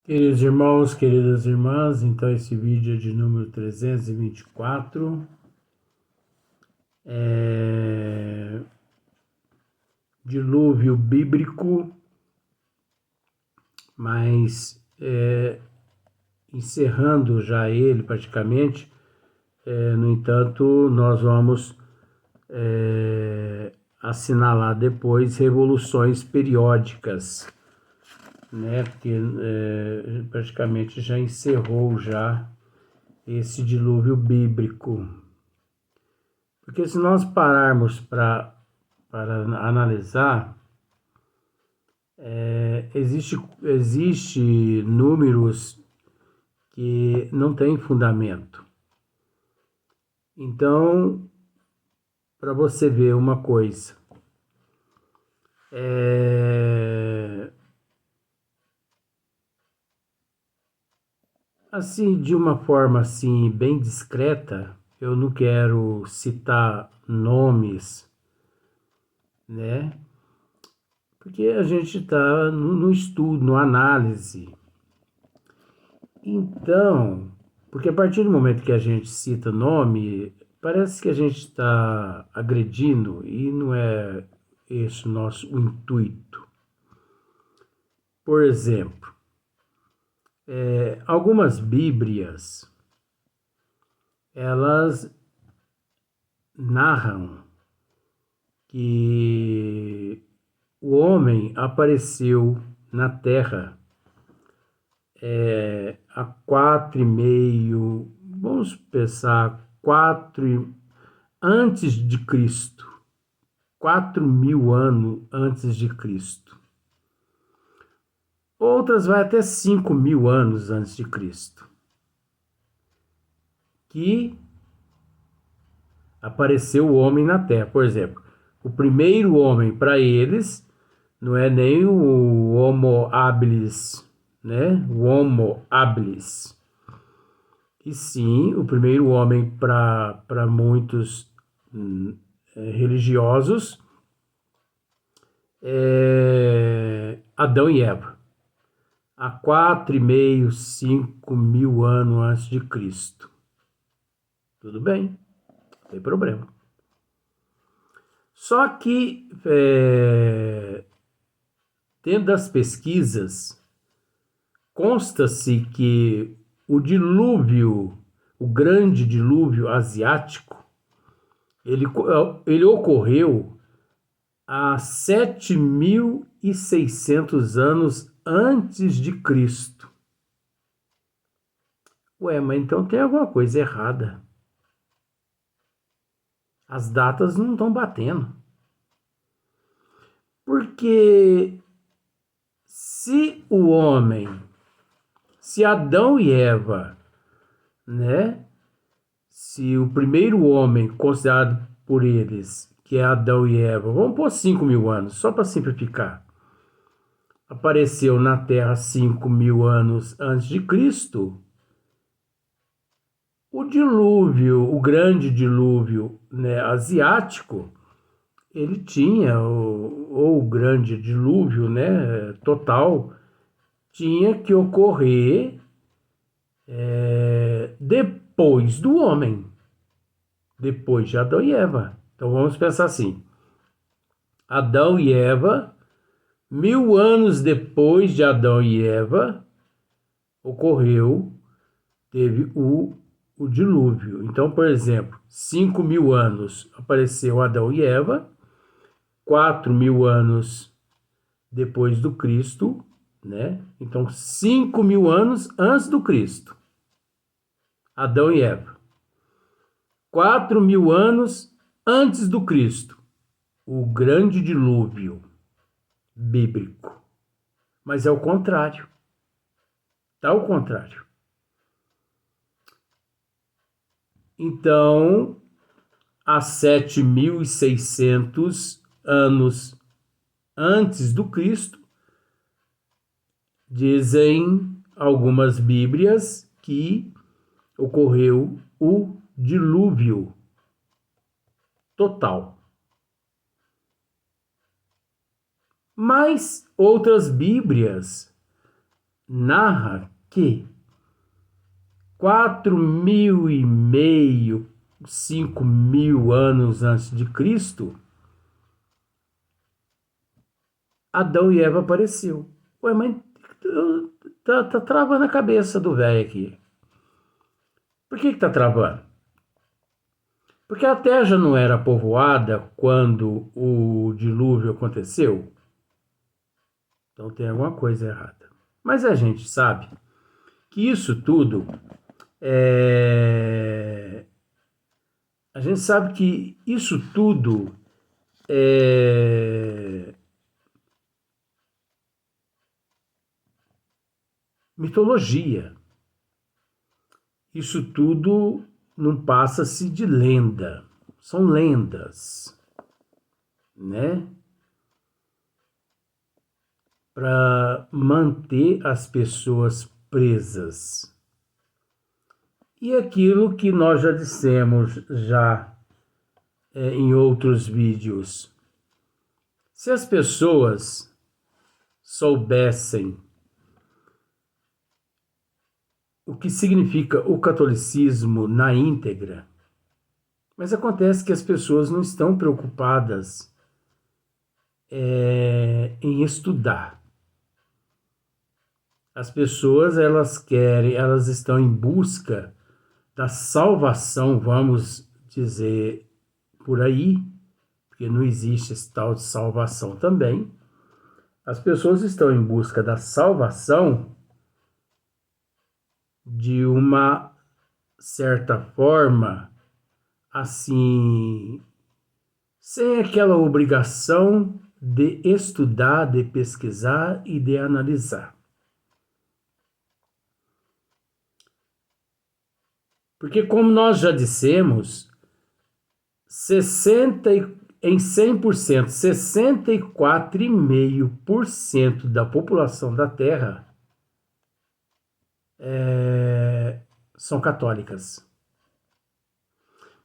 Queridos irmãos, queridas irmãs, então esse vídeo é de número 324, dilúvio bíblico, mas encerrando já ele praticamente. No entanto, nós vamos assinalar depois revoluções periódicas, né? Porque praticamente já encerrou já esse dilúvio bíblico. Porque se nós pararmos para analisar, existe números que não têm fundamento. Então, para você ver uma coisa, assim, de uma forma assim bem discreta, eu não quero citar nomes, né? Porque a gente está no estudo, no análise. Então, porque a partir do momento que a gente cita nome, parece que a gente está agredindo e não é esse o intuito. Por exemplo, algumas bíblias, elas narram que o homem apareceu na Terra há 4,5, vamos pensar, antes de Cristo, 4.000 anos antes de Cristo. Outras vai até 5.000 anos antes de Cristo, que apareceu o homem na Terra. Por exemplo, o primeiro homem para eles não é nem o Homo habilis, né? O Homo habilis. E sim, o primeiro homem para muitos religiosos é Adão e Eva, há 4,5, 5.000 anos antes de Cristo. Tudo bem, não tem problema. Só que, dentro das pesquisas, consta-se que o dilúvio, o grande dilúvio asiático, ele ocorreu há 7.600 anos antes de Cristo. Ué, mas então tem alguma coisa errada. As datas não estão batendo. Porque se Adão e Eva, né? Se o primeiro homem considerado por eles, que é Adão e Eva, vamos pôr 5.000 anos, só para simplificar, apareceu na Terra 5.000 anos antes de Cristo, o dilúvio, o grande dilúvio, né, asiático, ele tinha, ou o grande dilúvio, né, total, tinha que ocorrer depois do homem, depois de Adão e Eva. Então vamos pensar assim: Adão e Eva, 1.000 anos depois de Adão e Eva, ocorreu, teve o dilúvio. Então, por exemplo, 5.000 anos apareceu Adão e Eva, 4.000 anos depois do Cristo, né? Então, 5.000 anos antes do Cristo, Adão e Eva. 4.000 anos antes do Cristo, o grande dilúvio bíblico. Mas é o contrário. Está ao contrário. Então, há 7.600 anos antes do Cristo, dizem algumas bíblias que ocorreu o dilúvio total. Mas outras bíblias narra que 4.500, 5.000 anos antes de Cristo, Adão e Eva apareceu. Ué, mas tá travando a cabeça do velho aqui. Por que tá travando? Porque a Terra já não era povoada quando o dilúvio aconteceu. Então tem alguma coisa errada. Mas a gente sabe que isso tudo A gente sabe que isso tudo é mitologia. Isso tudo não passa-se de lenda. São lendas, né? Para manter as pessoas presas. E aquilo que nós já dissemos em outros vídeos. Se as pessoas soubessem o que significa o catolicismo na íntegra, mas acontece que as pessoas não estão preocupadas em estudar. As pessoas, elas estão em busca da salvação, vamos dizer por aí, porque não existe esse tal de salvação também. As pessoas estão em busca da salvação de uma certa forma, assim, sem aquela obrigação de estudar, de pesquisar e de analisar. Porque, como nós já dissemos, em 100%, 64,5% da população da Terra são católicas.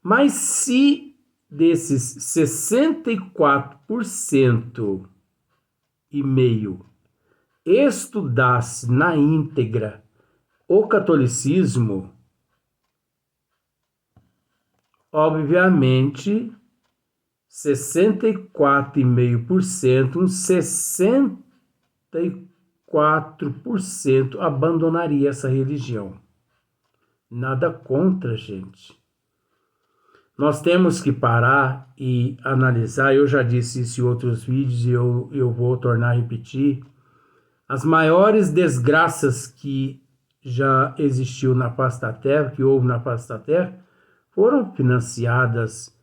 Mas se desses 64% e meio estudasse na íntegra o catolicismo, obviamente 64,5%, uns 64% abandonaria essa religião. Nada contra, gente. Nós temos que parar e analisar, eu já disse isso em outros vídeos e eu vou tornar a repetir, as maiores desgraças que já existiu na face da Terra, que houve na face da Terra, foram financiadas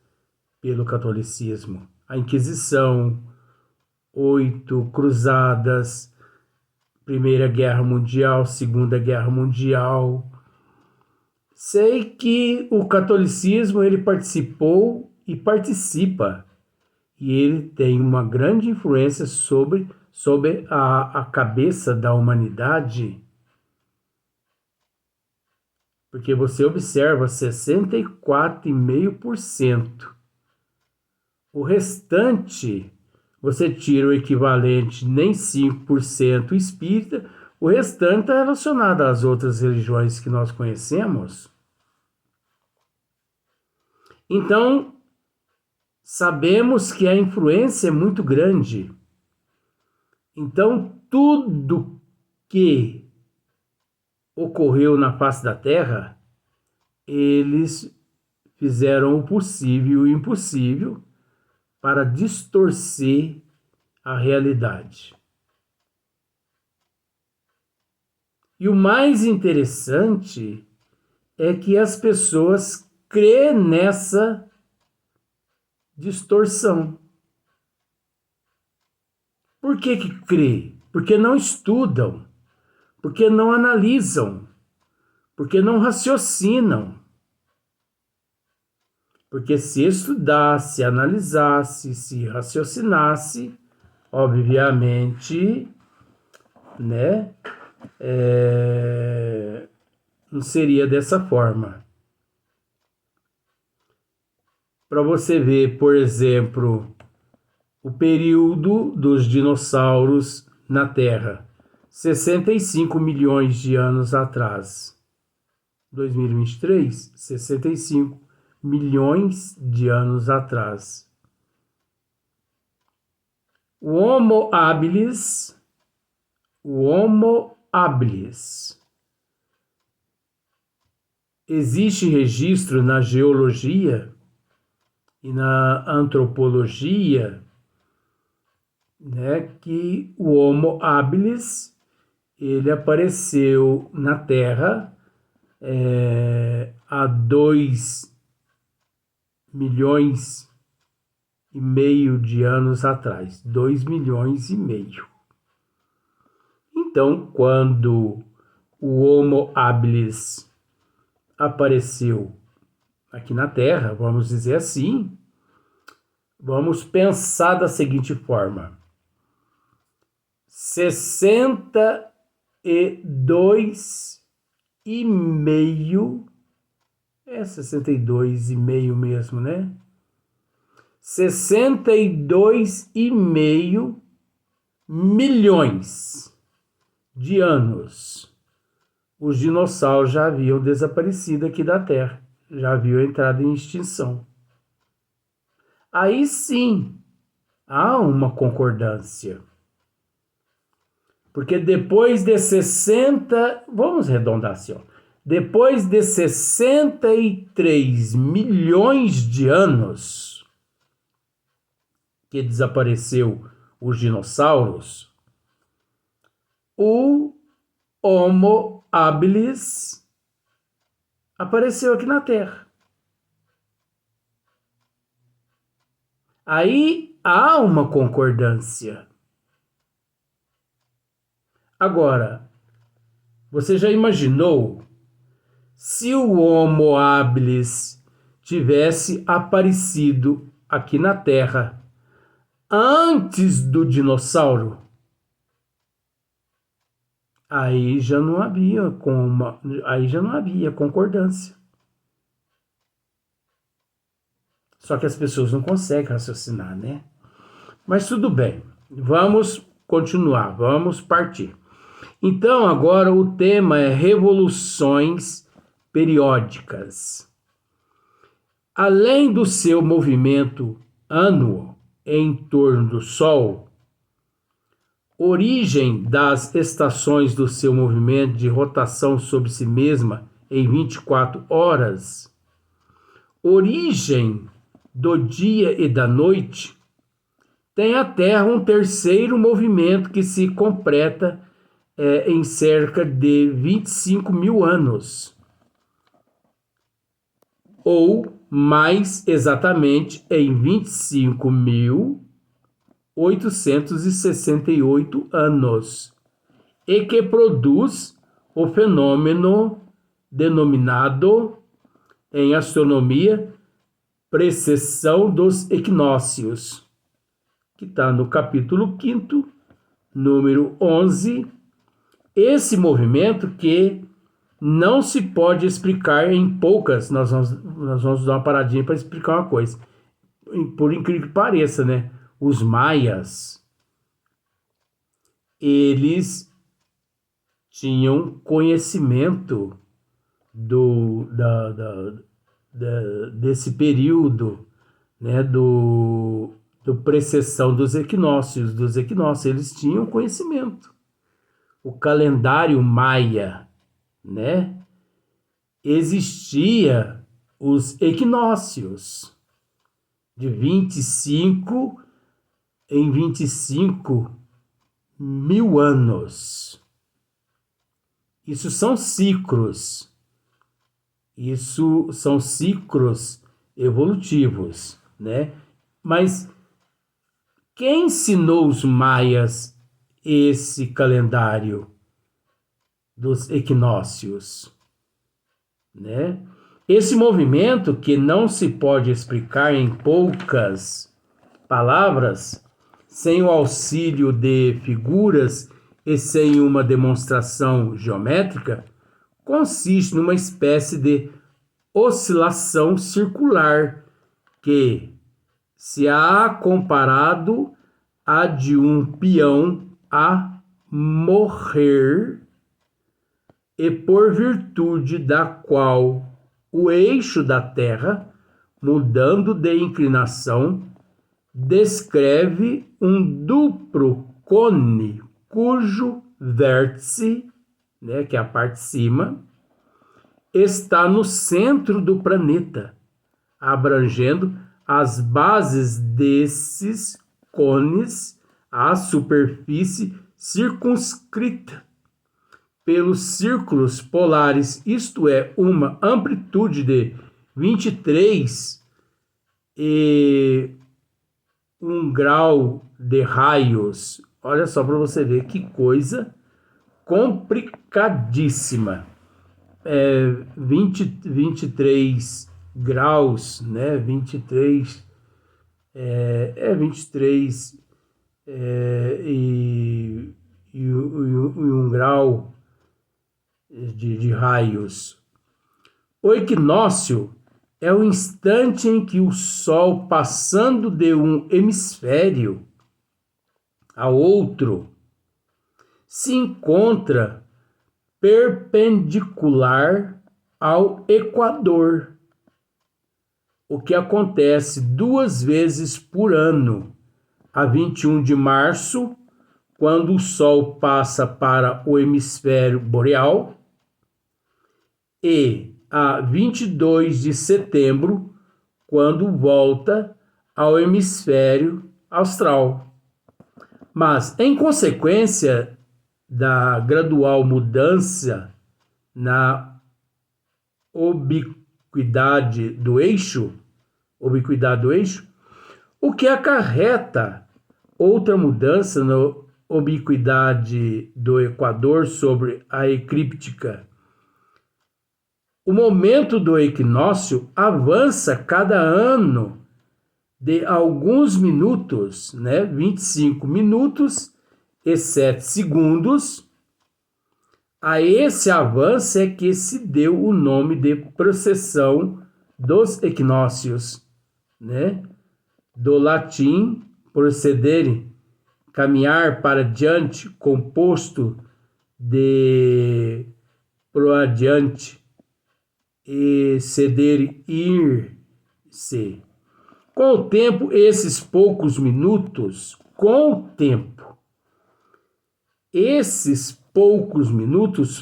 pelo catolicismo. A Inquisição, 8 cruzadas, Primeira Guerra Mundial, Segunda Guerra Mundial. Sei que o catolicismo ele participou e participa, e ele tem uma grande influência sobre a cabeça da humanidade, porque você observa 64,5%. O restante, você tira o equivalente nem 5% espírita, o restante está relacionado às outras religiões que nós conhecemos. Então, sabemos que a influência é muito grande. Então, tudo que ocorreu na face da Terra, eles fizeram o possível e o impossível para distorcer a realidade. E o mais interessante é que as pessoas crê nessa distorção. Por que crê? Porque não estudam, porque não analisam, porque não raciocinam. Porque se estudasse, analisasse, se raciocinasse, obviamente, né, não seria dessa forma. Para você ver, por exemplo, o período dos dinossauros na Terra. 65 milhões de anos atrás. 2023, 65 milhões de anos atrás. O Homo habilis, existe registro na geologia e na antropologia, né, que o Homo habilis ele apareceu na Terra há 2 milhões e meio de anos atrás, 2 milhões e meio. Então, quando o Homo habilis apareceu aqui na Terra, vamos dizer assim, vamos pensar da seguinte forma: 62,5 62,5 mesmo, né? 62,5 milhões de anos. Os dinossauros já haviam desaparecido aqui da Terra, já haviam entrado em extinção. Aí sim, há uma concordância. Porque depois de 60, vamos arredondar assim, ó, depois de 63 milhões de anos que desapareceu os dinossauros, o Homo habilis apareceu aqui na Terra. Aí há uma concordância. Agora, você já imaginou se o Homo habilis tivesse aparecido aqui na Terra antes do dinossauro? Aí já não havia concordância. Só que as pessoas não conseguem raciocinar, né? Mas tudo bem, vamos continuar, vamos partir. Então, agora o tema é revoluções periódicas. Além do seu movimento anuo em torno do Sol, origem das estações do seu movimento de rotação sobre si mesma em 24 horas, origem do dia e da noite, tem a Terra um terceiro movimento que se completa em cerca de 25 mil anos, ou mais exatamente em 25.868 anos, e que produz o fenômeno denominado em astronomia precessão dos equinócios, que está no capítulo 5º, número 11, esse movimento que não se pode explicar em poucas, nós vamos dar uma paradinha para explicar uma coisa, por incrível que pareça, né? Os maias, eles tinham conhecimento desse período, né, do precessão dos equinócios, eles tinham conhecimento. O calendário maia, né, existia os equinócios de 25 em 25 mil anos. Isso são ciclos. Isso são ciclos evolutivos, né? Mas quem ensinou os maias esse calendário dos equinócios, né? Esse movimento, que não se pode explicar em poucas palavras, sem o auxílio de figuras e sem uma demonstração geométrica, consiste numa espécie de oscilação circular que, se há comparado a de um peão a morrer, e por virtude da qual o eixo da Terra, mudando de inclinação, descreve um duplo cone cujo vértice, né, que é a parte de cima, está no centro do planeta, abrangendo as bases desses cones, a superfície circunscrita pelos círculos polares, isto é, uma amplitude de 23 e 1 grau de raios. Olha só para você ver que coisa complicadíssima. 23 graus, né? 23 23 e 1 grau de raios. O equinócio é o instante em que o Sol, passando de um hemisfério a outro, se encontra perpendicular ao Equador, o que acontece 2 vezes por ano, a 21 de março, quando o Sol passa para o hemisfério boreal, e a 22 de setembro, quando volta ao hemisfério austral. Mas, em consequência da gradual mudança na ubiquidade do eixo, o que acarreta outra mudança na ubiquidade do Equador sobre a eclíptica. O momento do equinócio avança cada ano de alguns minutos, né? 25 minutos e 7 segundos. A esse avanço é que se deu o nome de processão dos equinócios, né? Do latim procedere, caminhar para diante, composto de proadiante, e ceder, ir-se. Com o tempo, esses poucos minutos,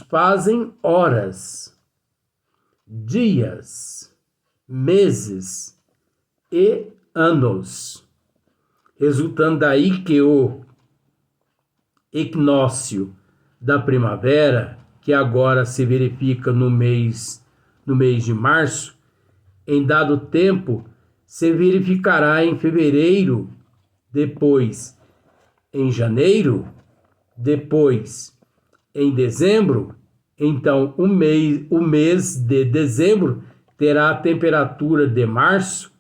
fazem horas, dias, meses e anos, resultando daí que o equinócio da primavera, que agora se verifica no mês de março, em dado tempo se verificará em fevereiro, depois em janeiro, depois em dezembro. Então o mês de dezembro terá a temperatura de março,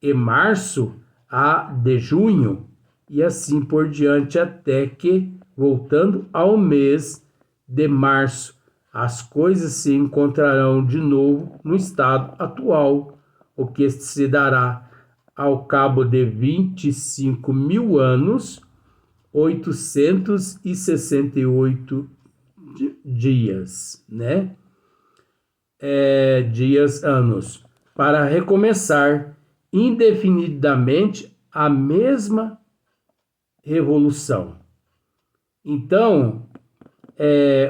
e março a de junho, e assim por diante, até que, voltando ao mês de março, as coisas se encontrarão de novo no estado atual, o que se dará ao cabo de 25 mil anos, 868 dias, né? Anos, para recomeçar indefinidamente a mesma revolução. Então,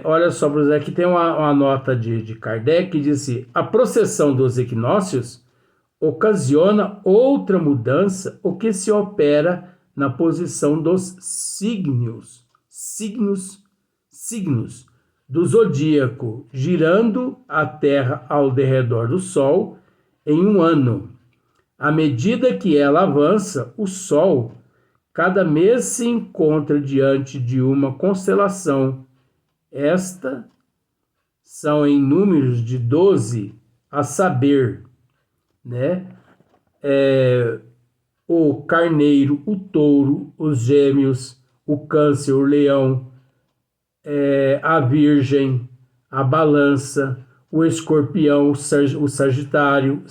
olha só, por exemplo, aqui tem uma nota de Kardec que diz assim: a processão dos equinócios ocasiona outra mudança, o que se opera na posição dos signos do zodíaco, girando a Terra ao derredor do Sol em um ano. À medida que ela avança, o Sol cada mês se encontra diante de uma constelação. Esta são em números de 12, a saber, né? O carneiro, o touro, os gêmeos, o câncer, o leão, a virgem, a balança, o escorpião, o sagitário,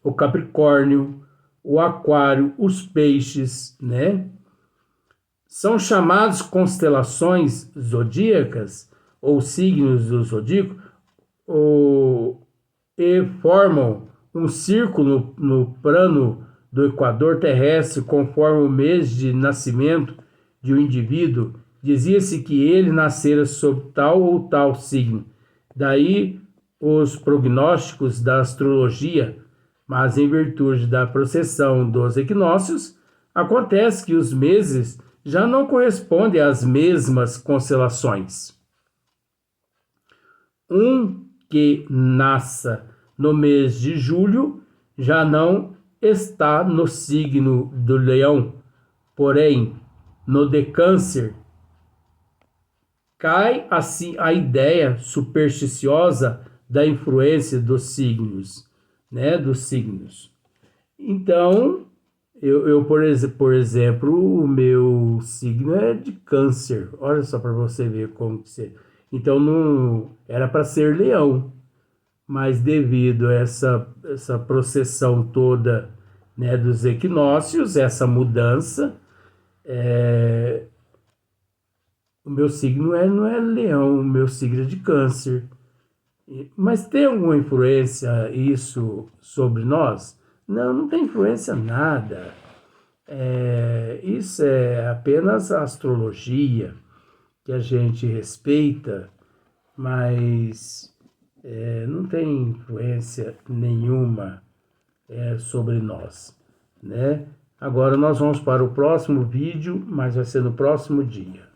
o capricórnio, o aquário, os peixes, né? são chamados constelações zodíacas ou signos do zodíaco e formam um círculo no plano do equador terrestre conforme o mês de nascimento de um indivíduo. Dizia-se que ele nascera sob tal ou tal signo. Daí os prognósticos da astrologia, mas em virtude da processão dos equinócios, acontece que os meses já não correspondem às mesmas constelações. Um que nasça no mês de julho já não está no signo do Leão, porém, no de Câncer. Cai assim a ideia supersticiosa da influência dos signos, né? Dos signos. Então, por exemplo, o meu signo é de Câncer. Olha só para você ver como que você. Então, não era para ser Leão, mas devido a essa processão toda, né, dos equinócios, essa mudança, o meu signo não é Leão, o meu signo é de Câncer. Mas tem alguma influência isso sobre nós? Não, não tem influência nada. Isso é apenas a astrologia que a gente respeita, mas não tem influência nenhuma sobre nós, né? Agora nós vamos para o próximo vídeo, mas vai ser no próximo dia.